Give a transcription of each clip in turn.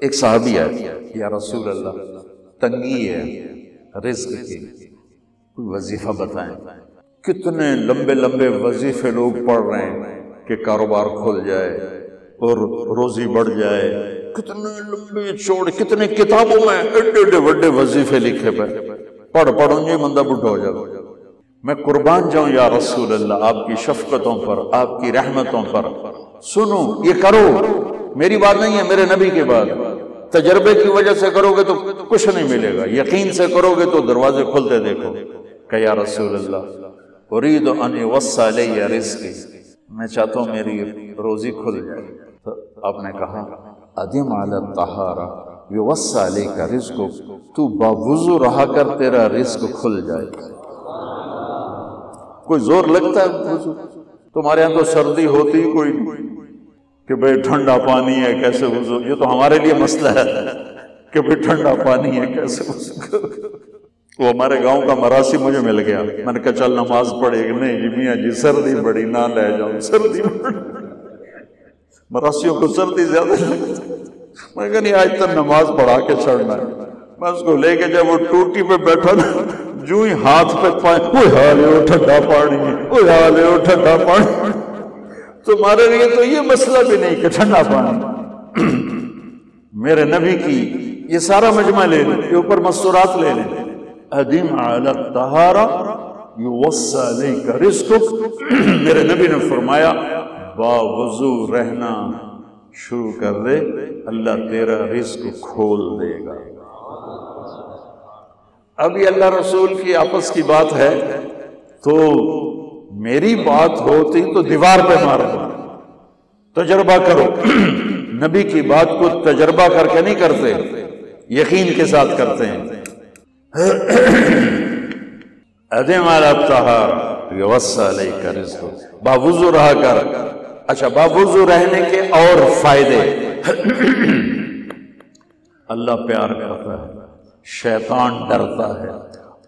ایک صحابی ہے، یا رسول اللہ تنگی ہے رزق کی، کوئی وظیفہ بتائیں۔ کتنے لمبے لمبے وظیفے لوگ پڑھ رہے ہیں کہ کاروبار کھل جائے اور روزی بڑھ جائے، کتنے لمبے چوڑ، کتنے کتابوں میں ایڈے بڑے وظیفے لکھے پہ، پڑھ یہ بندہ بڈھا ہو جائے۔ میں قربان جاؤں یا رسول اللہ آپ کی شفقتوں پر، آپ کی رحمتوں پر، سنو یہ کرو، میری بات نہیں ہے، میرے نبی کی بات۔ تجربے کی وجہ سے کرو گے تو کچھ نہیں ملے گا، یقین سے کرو گے تو دروازے کھلتے دیکھو۔ کہ یا رسول اللہ ارید ان یوسع علی رزقی، میں چاہتا ہوں میری روزی کھل جائے۔ تو آپ نے کہا ادم علی الطہارہ یوسع علیک رزقک، تو باوضو رہا کر تیرا رزق کھل جائے۔ کوئی زور لگتا ہے وضو؟ تمہارے یہاں تو سردی ہوتی ہی کوئی نہیں کہ بھئی ٹھنڈا پانی ہے کیسے وضو، یہ تو ہمارے لیے مسئلہ ہے کہ بھئی ٹھنڈا پانی ہے کیسے وضو۔ وہ ہمارے گاؤں کا مراسی مجھے مل گیا، میں نے کہا چل نماز پڑھے گی، نہیں جی میاں جی سردی بڑی نہ لے جاؤں، سردی بڑی، مراسیوں کو سردی زیادہ لگتی، میں کہا نہیں آج تک نماز پڑھا کے چھڑنا ہے۔ میں اس کو لے کے جب وہ ٹوٹی پہ بیٹھا نا، جو ہی ہاتھ پہ پائیں، اوہ حالے او ٹھنڈا پانی، اوہ حالے او ٹھنڈا پانی۔ تمہارے لیے تو یہ مسئلہ بھی نہیں کہ ٹھنڈا پانی۔ میرے نبی کی یہ سارا مجمع لے لیں، یہ اوپر مستورات لے لیں، ادم علی الطہارہ یوسع علیک رزقک، میرے نبی نے فرمایا باوضو رہنا شروع کر دے، اللہ تیرا رزق کھول دے گا۔ اب یہ اللہ رسول کی آپس کی بات ہے تو میری بات ہوتی تو دیوار پہ مارو، تجربہ کرو۔ نبی کی بات کو تجربہ کر کے نہیں کرتے، یقین کے ساتھ کرتے ہیں۔ ادم علی الطہارہ یوسع علیک رزقک، باوضو رہا کر۔ اچھا باوضو رہنے کے اور فائدے، اللہ پیار کرتا ہے، شیطان ڈرتا ہے،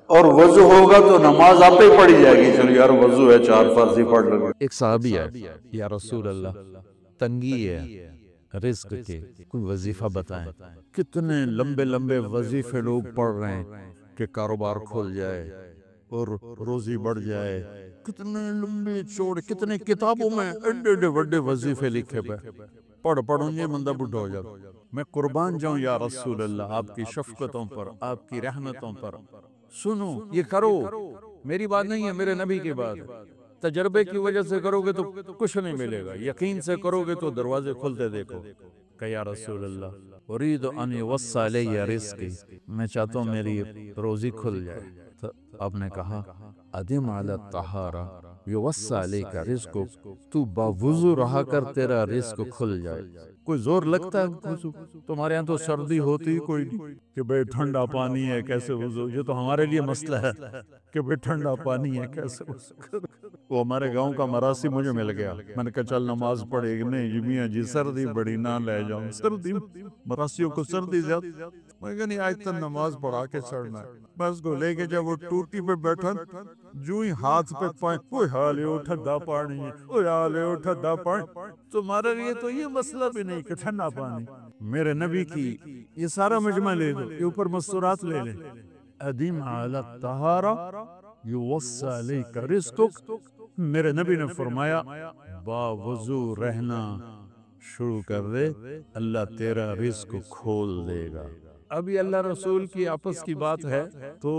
اور وضو ہوگا تو نماز آپ ہی پڑھی جائے گی، چلو یار وضو ہے 4 فرض ہی پڑھ لگے۔ ایک صحابی ہے، یا رسول اللہ تنگی ہے رزق کے، کوئی وظیفہ بتائیں۔ کتنے لمبے لمبے وظیفے لوگ پڑھ رہے ہیں کہ کاروبار کھل جائے اور روزی بڑھ جائے، کتنے لمبے چوڑ، کتنے کتابوں میں ایڈے بڑے وظیفے لکھے پہ، پڑھوں یہ بندہ بڈھا ہو جائے۔ میں قربان جاؤں یا رسول اللہ آپ کی شفقتوں پر، آپ کی رحمتوں پر، سنو یہ کرو، میری بات نہیں ہے، میرے نبی کی بات ہے۔ تجربے کی وجہ سے کرو گے تو کچھ نہیں ملے گا، یقین سے کرو گے تو دروازے کھلتے دیکھو۔ کہ یا رسول اللہ ارید ان یوسع علی رزقی، میں چاہتا ہوں میری روزی کھل جائے۔ تو آپ نے کہا ادم علی الطہارہ یوسع علیک رزقک، تو باوضو رہا کر تیرا رزق کھل جائے۔ کوئی زور لگتا ہے وضو؟ تمہارے یہاں تو سردی ہوتی کوئی نہیں کہ بھئی ٹھنڈا پانی ہے کیسے وضو، یہ تو ہمارے لیے مسئلہ ہے کہ بھئی ٹھنڈا پانی ہے کیسے وضو۔ وہ ہمارے گاؤں کا مراسی مجھے مل گیا، میں نے کہا چل نماز پڑھے گی، نہیں جی میاں جی سردی بڑی نہ لے جاؤں، سردی، مراسیوں کو سردی زیادہ، میں کہا نہیں آج تک نماز پڑھا کے چھڑنا ہے۔ میں اس کو لے کے جب وہ ٹوٹی پہ بیٹھا، جو ہی ہاتھ پہ پائیں، اوہ حالے او ٹھنڈا پانی، اوہ حالے او ٹھنڈا پانی۔ تمہارے لیے تو یہ مسئلہ بھی نہیں کہ ٹھنڈا پانی، میرے نبی کی یہ سارا مجمع لے لو، یہ اوپر مستورات لے لیں، ادم علی الطہارہ یوسع علیک رزقک، میرے نبی نے فرمایا باوضو رہنا شروع کر دے، اللہ تیرا رزق کھول دے گا۔ اب یہ اللہ رسول کی آپس کی بات ہے تو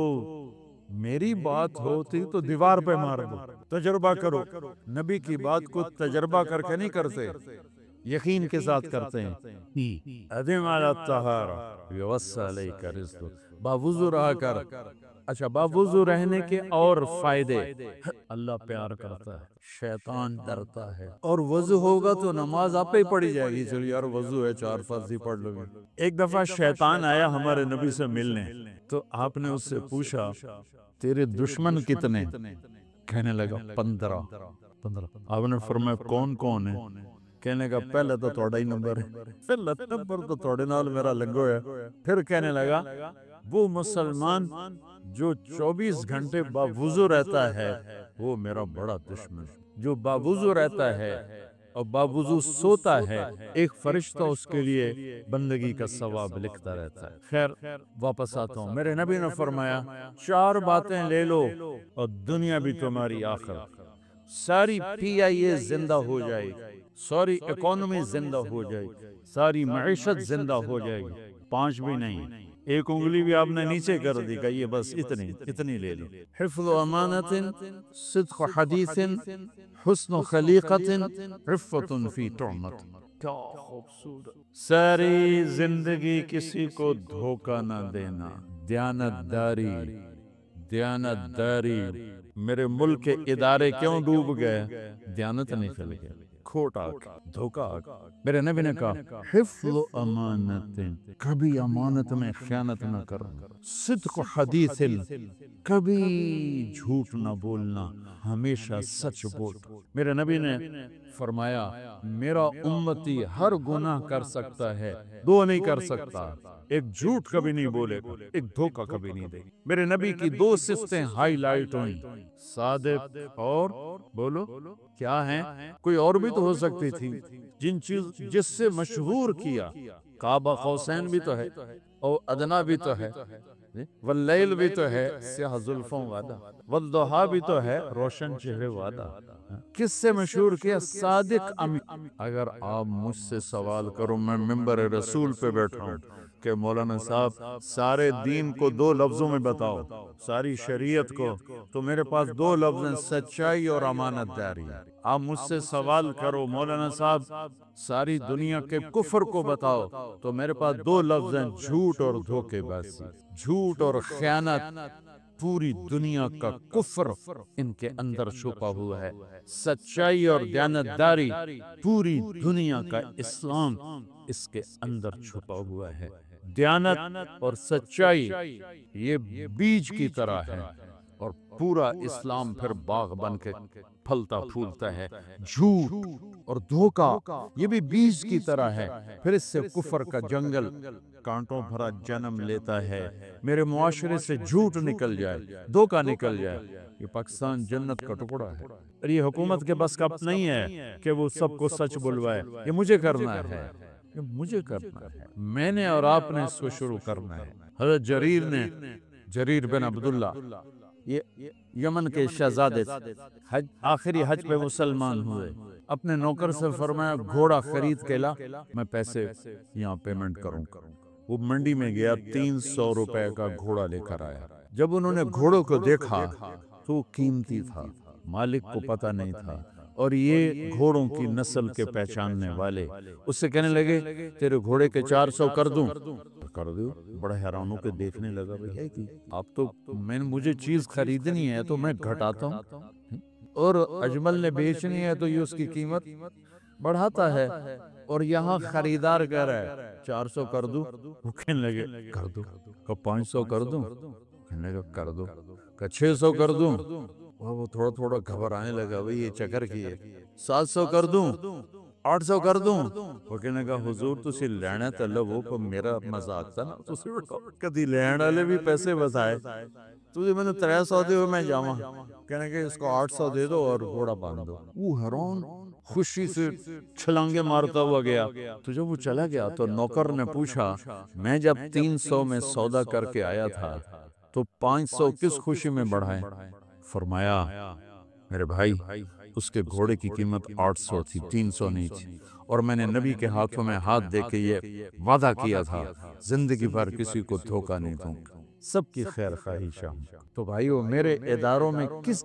میری بات ہوتی تو دیوار پہ مار دو، تجربہ کرو۔ نبی کی بات کو تجربہ کر کے نہیں کرتے، یقین کے ساتھ کرتے ہیں۔ ادم علی الطہارہ یوسع علیک رزقک، باوضو رہا کر۔ اچھا باوضو رہنے کے اور فائدے، اللہ پیار کرتا ہے، شیطان ڈرتا ہے، اور وضو ہوگا تو نماز آپ ہی پڑھی جائے گی، چلو یار وضو ہے 4 فرض ہی پڑھ لو گے۔ ایک دفعہ شیطان آیا ہمارے نبی سے ملنے، تو آپ نے اس سے پوچھا تیرے دشمن کتنے؟ کہنے لگا 15۔ آپ نے فرمایا کون کون ہے؟ کہنے لگا پہلے تو تھوڑا ہی نمبر ہے، پہلا نمبر تو تھوڑے نال میرا لنگو ہے۔ پھر کہنے لگا وہ مسلمان جو 24 گھنٹے باوضو رہتا ہے وہ میرا بڑا دشمن، جو باوضو رہتا ہے اور باوضو سوتا ہے، ایک فرشتہ اس کے لیے بندگی کا ثواب لکھتا رہتا ہے۔ خیر واپس آتا ہوں، میرے نبی نے فرمایا 4 باتیں لے لو اور دنیا بھی تمہاری آخر، ساری PIA زندہ ہو جائے گی، ساری اکانومی زندہ ہو جائے گی، ساری معیشت زندہ ہو جائے گی، 5 بھی نہیں، ایک انگلی بھی آپ نے نیچے کر دی کہ یہ بس اتنی لے لو۔ حفظ امانت، صدق حدیث، حسن خلیقت، عفت فی تہمت۔ کیا خوبصورت! ساری زندگی کسی کو دھوکہ نہ دینا، دیانت داری۔ میرے ملک کے ادارے کیوں ڈوب گئے؟ دیانت نہیں چل گیا، کھوٹ آ گئی، دھوکہ آ گیا۔ میرے نبی نے کہا حفظ امانت، کبھی امانت میں خیانت نہ کرنا، صدق حدیث، کبھی جھوٹ نہ بولنا، ہمیشہ سچ بول۔ میرے نبی نے فرمایا میرا امتی ہر گناہ کر سکتا ہے، 2 نہیں کر سکتا، ایک جھوٹ کبھی نہیں بولے گا، ایک دھوکہ کبھی نہیں دے گا۔ میرے نبی کی 2 صفتیں ہائی لائٹ ہوئیں، صادق اور بولو کیا ہیں؟ کوئی اور بھی تو ہو سکتی تھی، جس سے مشہور کیا، قاب قوسین بھی تو ہے، اور ادنا بھی تو ہے، واللیل بھی تو ہے، سیاہ زلفوں والا، والضحیٰ بھی تو ہے، روشن چہرے والا۔ کس سے مشہور کیا؟ صادق امین۔ اگر آپ مجھ سے سوال کرو، میں منبر رسول پہ بیٹھا ہوں کہ مولانا صاحب سارے دین کو 2 لفظوں میں بتاؤ، ساری شریعت کو، تو میرے پاس 2 لفظ ہیں، سچائی اور امانت داری۔ آپ مجھ سے سوال کرو مولانا صاحب ساری دنیا کے کفر کو بتاؤ، تو میرے پاس 2 لفظ ہیں، جھوٹ اور دھوکے بازی، جھوٹ اور خیانت۔ پوری دنیا کا کفر ان کے اندر چھپا ہوا ہے، سچائی اور دیانتداری، پوری دنیا کا اسلام اس کے اندر چھپا ہوا ہے۔ دیانت اور سچائی یہ بیج کی طرح ہے، اور پورا اسلام پھر باغ بن کے پھلتا پھولتا ہے۔ جھوٹ اور دھوکہ یہ بھی بیج کی طرح ہے، پھر اس سے کفر کا جنگل کانٹوں بھرا جنم لیتا ہے۔ میرے معاشرے سے جھوٹ نکل جائے، دھوکہ نکل جائے، یہ پاکستان جنت کا ٹکڑا ہے۔ اور یہ حکومت کے بس کا نہیں ہے کہ وہ سب کو سچ بلوائے، یہ مجھے کرنا ہے، یہ مجھے کرنا ہے، میں نے اور آپ نے اس کو شروع کرنا ہے۔ حضرت جریر بن عبداللہ یہ یمن کے شہزادے حج آخری حج پہ مسلمان ہوئے، اپنے نوکر سے فرمایا گھوڑا خرید کے لا، میں پیسے یہاں پیمنٹ کروں۔ وہ منڈی میں گیا، 300 روپے کا گھوڑا لے کر آیا۔ جب انہوں نے گھوڑوں کو دیکھا تو قیمتی تھا، مالک کو پتہ نہیں تھا، اور یہ گھوڑوں کی نسل کے پہچاننے والے اس سے کہنے لگے تیرے گھوڑے کے 400 کر دوں؟ کر دو۔ بڑا حیران ہو کے دیکھنے لگا، بھئی ہے کہ آپ تو مجھے چیز خریدنی ہے تو میں گھٹاتا ہوں، اور اجمل نے بیچنی ہے تو یہ اس کی قیمت بڑھاتا ہے، اور یہاں خریدار کہہ رہا ہے 400 کر دوں؟ وہ کہنے لگے کر دو۔ کہ 500 کر دوں؟ کہنے لگا کر دو۔ کہ 600 کر دوں؟ وہ تھوڑا تھوڑا گھبرانے لگا، بھئی یہ چکر کی ہے۔ 700 کر دوں؟ 800 کر دوں؟ وہ کہنے لگا حضور تسی لینا تے لو، پر میرا مذاق تھا نا، تسی کدی لین والے بھی پیسے بتائے، تسی میں نے 300 دے میں جاواں، کہنے کہ اس کو 800 دے دو اور گھوڑا باندھ دو۔ وہ حیران خوشی سے چھلانگے مارتا ہوا گیا۔ تو جب وہ چلا گیا تو نوکر نے پوچھا میں جب 300 میں سودا کر کے آیا تھا تو 500 کس خوشی میں بڑھائے؟ فرمایا میرے بھائی اس کے گھوڑے کی قیمت 800 تھی، 300 نہیں تھی، اور میں نے نبی کے ہاتھوں میں ہاتھ دے کے یہ وعدہ کیا تھا زندگی بھر کسی کو دھوکہ نہیں دوں گا، سب کی خیر خواہشاں۔ تو بھائیو میرے اداروں میں کس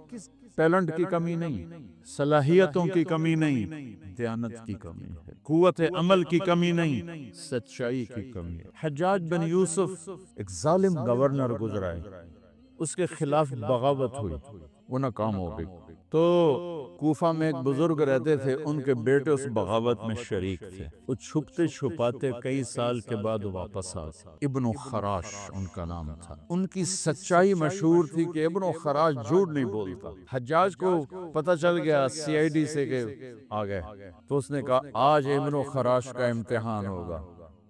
ٹیلنٹ کی کمی نہیں، صلاحیتوں کی کمی نہیں، دیانت کی کمی ہے، قوت عمل کی کمی نہیں، سچائی کی کمی ہے۔ حجاج بن یوسف ایک ظالم گورنر گزرا ہے، اس کے خلاف بغاوت ہوئی، وہ ناکام ہو گئی۔ تو کوفہ میں ایک بزرگ رہتے تھے، ان کے بیٹے اس بغاوت میں شریک تھے، وہ چھپتے چھپاتے کئی سال کے بعد واپس آتے۔ ابن خراش ان کا نام تھا، ان کی سچائی مشہور تھی کہ ابن خراش جھوٹ نہیں بولتا۔ حجاج کو پتہ چل گیا CID سے کہ آ گئے، تو اس نے کہا آج ابن خراش کا امتحان ہوگا،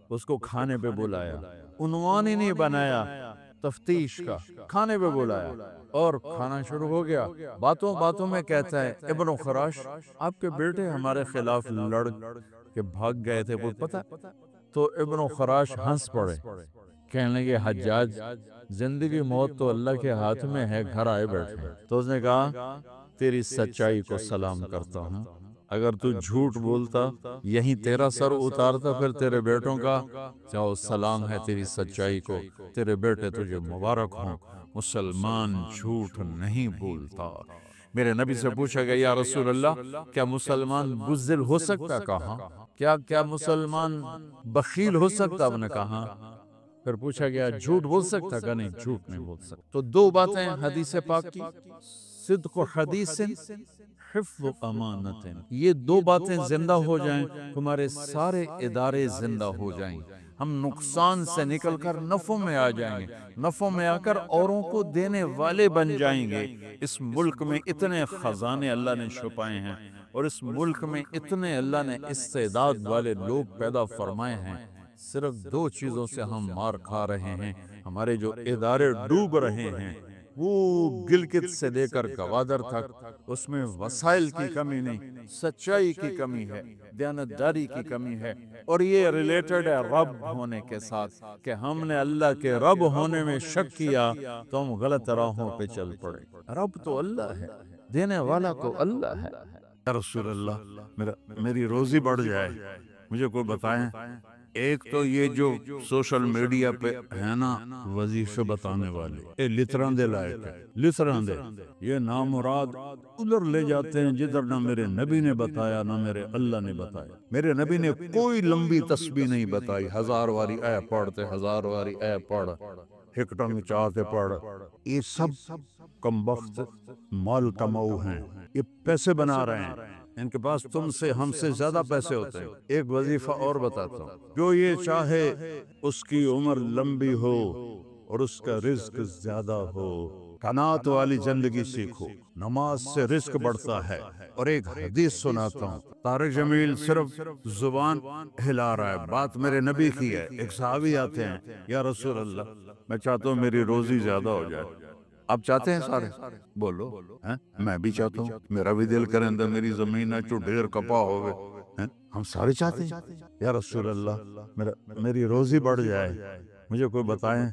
اس کو کھانے پہ بلایا، عنوان ہی نہیں بنایا تفتیش کا، کھانے پہ بلایا اور کھانا شروع ہو گیا۔ باتوں باتوں میں کہتا ہے ابن خراش آپ کے بیٹے ہمارے خلاف لڑ کے بھاگ گئے تھے، وہ پتہ؟ تو ابن خراش ہنس پڑے، کہنے لگے حجاج زندگی موت تو اللہ کے ہاتھ میں ہے، گھر آئے بیٹھے۔ تو اس نے کہا تیری سچائی کو سلام کرتا ہوں، اگر تو جھوٹ بولتا یہیں تیرا سر اتارتا، پھر تیرے بیٹوں کا چاہو سلام ہے تیری سچائی کو، تیرے بیٹے تجھے مبارک ہوں، مسلمان جھوٹ نہیں بولتا۔ میرے نبی سے پوچھا گیا یا رسول اللہ کیا مسلمان بزدل ہو سکتا؟ کہا کیا مسلمان بخیل ہو سکتا؟ آپ نے کہا۔ پھر پوچھا گیا جھوٹ بول سکتا؟ کہ نہیں، جھوٹ نہیں بول سکتا۔ تو دو باتیں حدیث پاک کی، صدق و حدیث، حفظ و امانت، یہ دو باتیں زندہ ہو جائیں تمہارے سارے ادارے زندہ ہو جائیں، ہم نقصان سے نکل کر نفع میں آ جائیں گے، نفع میں آ کر اوروں کو دینے والے بن جائیں گے۔ اس ملک میں اتنے خزانے اللہ نے چھپائے ہیں، اور اس ملک میں اتنے اللہ نے استعداد والے لوگ پیدا فرمائے ہیں، صرف دو چیزوں سے ہم مار کھا رہے ہیں، ہمارے جو ادارے ڈوب رہے ہیں، وہ گلگت سے لے کر گوادر تک، اس میں وسائل کی کمی نہیں، سچائی کی کمی ہے، دیانتداری کی کمی ہے، اور یہ ریلیٹڈ ہے رب ہونے کے ساتھ، کہ ہم نے اللہ کے رب ہونے میں شک کیا تو ہم غلط راہوں پہ چل پڑے۔ رب تو اللہ ہے، دینے والا تو اللہ ہے۔ یا رسول اللہ میری روزی بڑھ جائے، مجھے کوئی بتائیں۔ ایک تو یہ جو سوشل میڈیا پہ ہے نا وظیفے بتانے والے، لتران دے لائق ہے، لتران دے، یہ نامراد ادھر لے جاتے ہیں جدھر نہ میرے نبی نے بتایا نہ میرے اللہ نے بتایا۔ میرے نبی نے کوئی لمبی تسبیح نہیں بتائی، 1000 واری اے پڑھتے، 1000 واری اے پڑھ، ہکٹن چاہتے پڑھ، یہ سب کم وقت مال کماؤ ہیں، یہ پیسے بنا رہے ہیں، ان کے پاس تم سے ہم سے زیادہ پیسے ہوتے ہیں۔ ایک وظیفہ اور بتاتا ہوں، جو یہ چاہے اس کی عمر لمبی ہو اور اس کا رزق زیادہ ہو، قناعت والی زندگی سیکھو، نماز سے رزق بڑھتا ہے۔ اور ایک حدیث سناتا ہوں، طارق جمیل صرف زبان ہلا رہا ہے، بات میرے نبی کی ہے۔ ایک صحابی آتے ہیں، یا رسول اللہ میں چاہتا ہوں میری روزی زیادہ ہو جائے۔ آپ چاہتے ہیں سارے؟ بولو، میں بھی چاہتا ہوں، میرا بھی دل کرے اندر میری زمین ہے جو ڈھیر کپا ہوگے، ہم سارے چاہتے ہیں۔ یا رسول اللہ میری روزی بڑھ جائے، مجھے کوئی بتائیں۔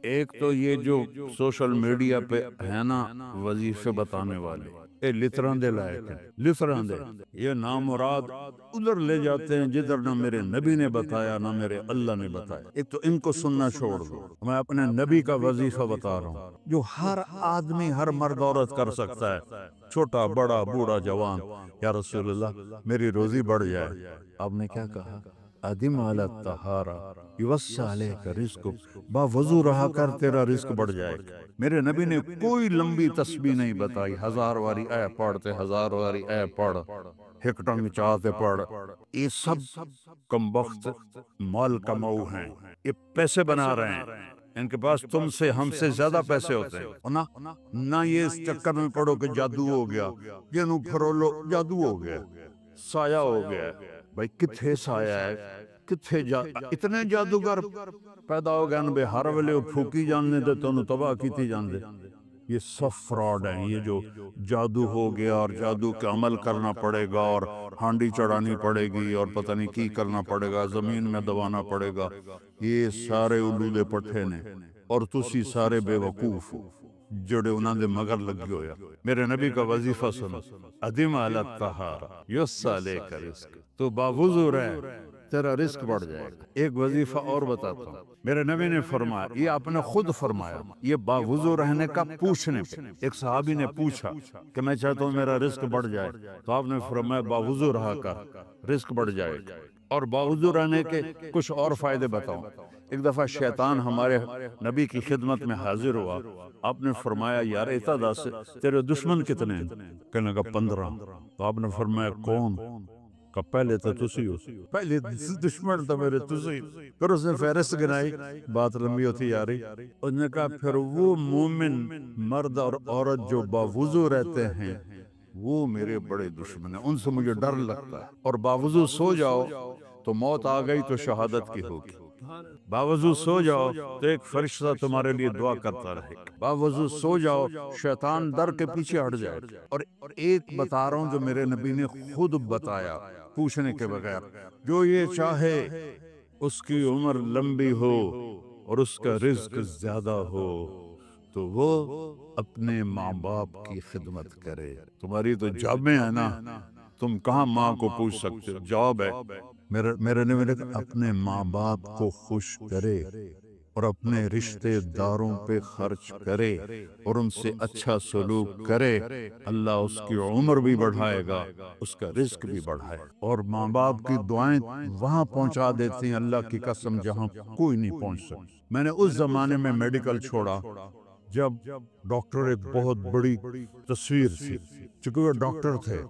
ایک تو یہ جو سوشل میڈیا پہ ہے نا وظیفے بتانے والے، لتران دے لائق ہیں، لتران دے، یہ نامراد ادھر لے جاتے ہیں جدھر نہ میرے نبی نے بتایا نہ میرے اللہ نے بتایا۔ ایک تو ان کو سننا چھوڑ دو، میں اپنے نبی کا وظیفہ بتا رہا ہوں جو ہر آدمی، ہر مرد عورت کر سکتا ہے، چھوٹا بڑا بوڑھا جوان۔ یا رسول اللہ میری روزی بڑھ جائے، آپ نے کیا کہا؟ ادم علی الطہارہ یوسع علیک رزق، با وضو رہا کر تیرا رزق بڑھ جائے۔ میرے نبی نے کوئی لمبی تسبیح نہیں بتائی، 1000 واری اے پڑھتے، 1000 واری اے پڑھ، ہکٹن چاہتے پڑھ، یہ سب کم وقت مال کماؤ ہیں، یہ پیسے بنا رہے ہیں، ان کے پاس تم سے ہم سے زیادہ پیسے ہوتے ہیں۔ نہ یہ اس چکر میں پڑھو کہ جادو ہو گیا، یہ نو پھرولو جادو ہو گیا، سایہ ہو گیا۔ بھائی کتھے سایہ ہے، کتھے اتنے جادوگر پیدا ہو گئے بے ہر ویلے پھوکی جاننے دے تو تباہ کیتی جان دے۔ یہ سب فراڈ ہیں، یہ جو جادو ہو گیا اور جادو کا عمل کرنا پڑے گا اور ہانڈی چڑھانی پڑے گی اور پتہ نہیں کی کرنا پڑے گا، زمین میں دبانا پڑے گا، یہ سارے الودے پٹھے نے، اور تسی سارے بے وقوف ہو جڑے انہاں دے مگر لگے ہویا۔ میرے نبی کا وظیفہ سنو، ادم علی الطہارہ یوسع علیک رزق، تو باوضو رہ تیرا رزق بڑھ جائے گا۔ ایک وظیفہ اور بتاتا ہوں، میرے نبی نے فرمایا، یہ آپ نے خود فرمایا، یہ باوضو رہنے کا پوچھنے پہ، ایک صحابی نے پوچھا کہ میں چاہتا ہوں میرا رزق بڑھ جائے، تو آپ نے فرمایا باوضو رہا کر رزق بڑھ جائے گا۔ اور باوضو رہنے کے کچھ اور فائدے بتاؤں۔ ایک دفعہ شیطان ہمارے نبی کی خدمت میں حاضر ہوا، آپ نے فرمایا یار اتدا سے تیرے دشمن کتنے ہیں؟ کہنے کا 15۔ تو آپ نے فرمایا کون؟ کہ پہلے تو تسی ہو، پہلے دشمن تو میرے تسی۔ پھر اس نے فہرست گنائی، بات لمبی ہوتی جا رہی، اس نے کہا پھر وہ مومن مرد اور عورت جو باوضو رہتے ہیں وہ میرے بڑے دشمن ہیں، ان سے مجھے ڈر لگتا ہے، اور باوضو سو جاؤ تو موت آ گئی تو شہادت کی ہوگی۔ باوضو سو جاؤ تو ایک فرشتہ تمہارے لیے دعا کرتا رہے گا، باوضو سو جاؤ شیطان در کے پیچھے ہٹ جائے گا۔ اور ایک بتا رہا ہوں جو میرے نبی نے خود بتایا پوچھنے کے بغیر، جو یہ چاہے اس کی عمر لمبی ہو اور اس کا رزق زیادہ ہو تو وہ اپنے ماں باپ کی خدمت کرے۔ تمہاری تو جابیں ہیں نا، تم کہاں ماں کو پوچھ سکتے ہو، جاب ہے۔ میرے نبی نے کہا اپنے ماں باپ کو خوش کرے اور اپنے رشتے داروں پہ خرچ کرے اور ان سے اچھا سلوک کرے، اللہ اس کی عمر بھی بڑھائے گا، اس کا رزق بھی بڑھائے گا۔ اور ماں باپ کی دعائیں وہاں پہنچا دیتی ہیں اللہ کی قسم جہاں کوئی نہیں پہنچ سکتا۔ میں نے اس زمانے میں میڈیکل چھوڑا جب ڈاکٹر ایک بہت بڑی تصویر تھی، چونکہ وہ ڈاکٹر تھے،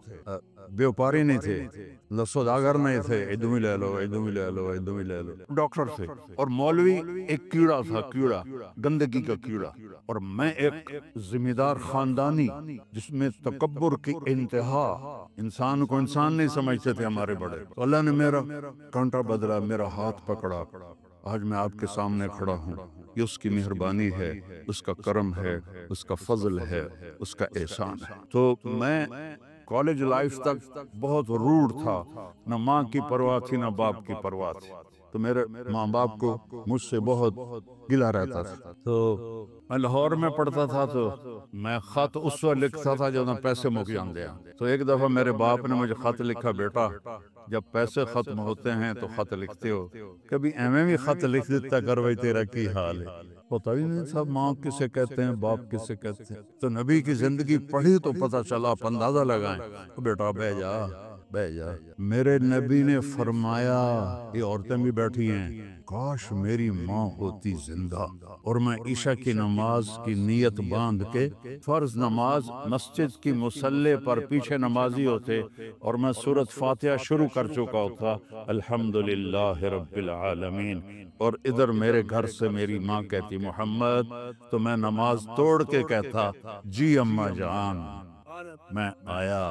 بیوپاری نہیں تھے، سوداگر نہیں تھے، ادھم ہی لے لو ادھم ہی لے لو ادھم ہی لے لو، ڈاکٹر تھے۔ اور مولوی ایک کیڑا تھا، کیڑا، گندگی کا کیڑا، اور میں ایک ذمہ دار خاندانی جس میں تکبر کی انتہا، انسان کو انسان نہیں سمجھتے تھے ہمارے بڑے۔ تو اللہ نے میرا کانٹا بدلا، میرا ہاتھ پکڑا، آج میں آپ کے سامنے کھڑا ہوں۔ یہ اس کی مہربانی ہے، اس کا کرم ہے، اس کا فضل ہے، اس کا احسان ہے۔ تو میں کالج لائف تک بہت روڈ تھا، نہ ماں کی پرواہ تھی نہ باپ کی پرواہ تھی۔ تو میرے ماں باپ کو مجھ سے بہت گلہ رہتا تھا۔ تو میں لاہور میں پڑھتا تھا تو میں خط اس وقت لکھتا تھا جب میں پیسے مک جاندے ہیں۔ تو ایک دفعہ میرے باپ نے مجھے خط لکھا، بیٹا جب پیسے ختم ہوتے ہیں تو خط لکھتے ہو، کبھی ایویں بھی خط لکھ دیتا کر بھائی تیرا کی حال ہے۔ پتہ ہی نہیں تھا ماں کسے کہتے ہیں، باپ کسے کہتے ہیں۔ تو نبی کی زندگی پڑھی تو پتہ چلا، آپ اندازہ لگائیں۔ بیٹا بہ جا بہ جا۔ میرے نبی نے فرمایا، یہ عورتیں بھی بیٹھی ہیں، کاش میری ماں ہوتی زندہ اور میں عشاء کی نماز کی نیت باندھ کے فرض نماز مسجد کی مصلی پر پیچھے نمازی ہوتے اور میں سورۃ فاتحہ شروع کر چکا ہوتا، الحمدللہ رب العالمین، اور ادھر میرے گھر سے میری ماں کہتی محمد، تو میں نماز توڑ کے کہتا جی اماں جان میں آیا،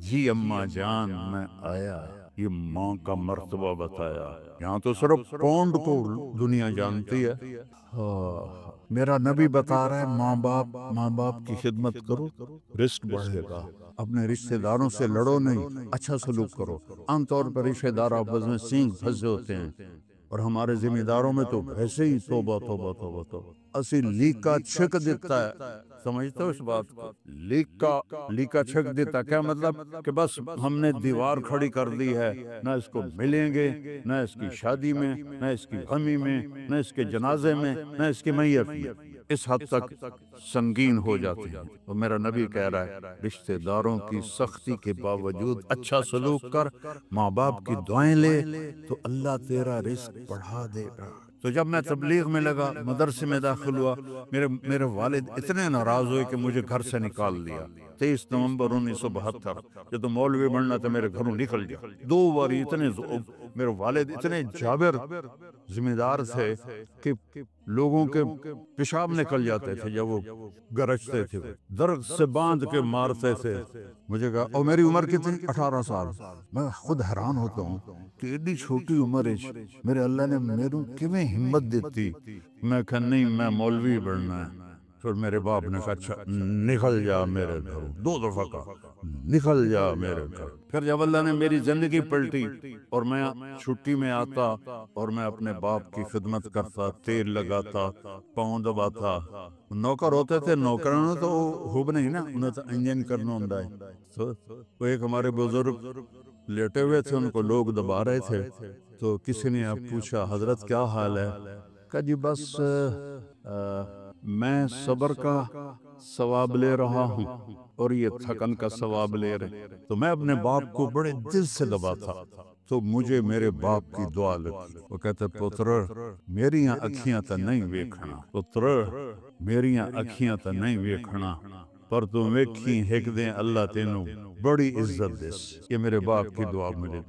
جی اماں جان میں آیا۔ یہ ماں کا مرتبہ بتایا۔ یہاں تو صرف پونڈ کو دنیا جانتی ہے، میرا نبی بتا رہا ہے ماں باپ کی خدمت کرو، رزق بڑھے گا۔ اپنے رشتہ داروں سے لڑو نہیں، اچھا سلوک کرو۔ عام طور پر رشتہ دار آپس میں سینگ پھنسے ہوتے ہیں، اور ہمارے ذمہ داروں میں تو ویسے ہی توبہ توبہ توبہ توبہ، اسی لیک کا چھک دیتا ہے، سمجھتے ہو اس بات کو؟ لیک کا چھک دیتا کیا مطلب؟ کہ بس ہم نے دیوار کھڑی کر دی ہے، نہ اس کو ملیں گے، نہ اس کی شادی میں، نہ اس کی غمی میں، نہ اس کے جنازے میں، نہ اس کی میت میں، اس حد تک سنگین ہو جاتے ہیں۔ تو میرا نبی کہہ رہا ہے رشتہ داروں کی سختی کے باوجود اچھا سلوک کر، ماں باپ کی دعائیں لے، تو اللہ تیرا رزق بڑھا دے گا۔ تو جب میں تبلیغ میں لگا، مدرسے میں داخل ہوا، میرے والد اتنے ناراض ہوئے کہ مجھے گھر سے نکال دیا۔ 23 نومبر 1972 جب تو مولوی بننا تھا، میرے گھروں نکل گیا 2 باری۔ میرے والد اتنے جابر ذمہ دار تھے کہ لوگوں کے پیشاب نکل جاتے تھے جب وہ گرجتے تھے، درخت سے باندھ کے مارتے تھے۔ مجھے کہا، اور میری عمر کتنی؟ 18 سال۔ میں خود حیران ہوتا ہوں کہ اتنی چھوٹی عمر ہے میرے اللہ نے میروں کیویں ہمت دیتی۔ میں کہا نہیں، میں مولوی بننا ہے۔ پھر میرے باپ نے کہا اچھا نکل جا میرے گھر، 2 دفعہ کہا نکل جا میرے گھر۔ پھر جب اللہ نے میری زندگی پلٹی اور میں چھٹی میں آتا اور میں اپنے باپ کی خدمت کرتا، تیل لگاتا، پاؤں دباتا، نوکر ہوتے تھے، نوکروں تو خوب نہیں نا، انہیں تو انجن کرنا ہوتا ہے۔ تو وہ ایک ہمارے بزرگ لیٹے ہوئے تھے، ان کو لوگ دبا رہے تھے، تو کسی نے اب پوچھا حضرت کیا حال ہے؟ کہا جی بس میں صبر کا ثواب لے رہا ہوں اور یہ تھکن کا ثواب لے رہے۔ تو میں اپنے باپ کو بڑے دل سے دباتا، تو مجھے میرے باپ کی دعا لگی۔ وہ کہتے پتر میریاں اکھیاں تا نہیں ویکھنا، پتر میریاں اکھیاں تا نہیں ویکھنا، پر تو ویکھی ہک دیں اللہ تینوں بڑی عزت دیس۔ یہ میرے باپ کی دعا ملے۔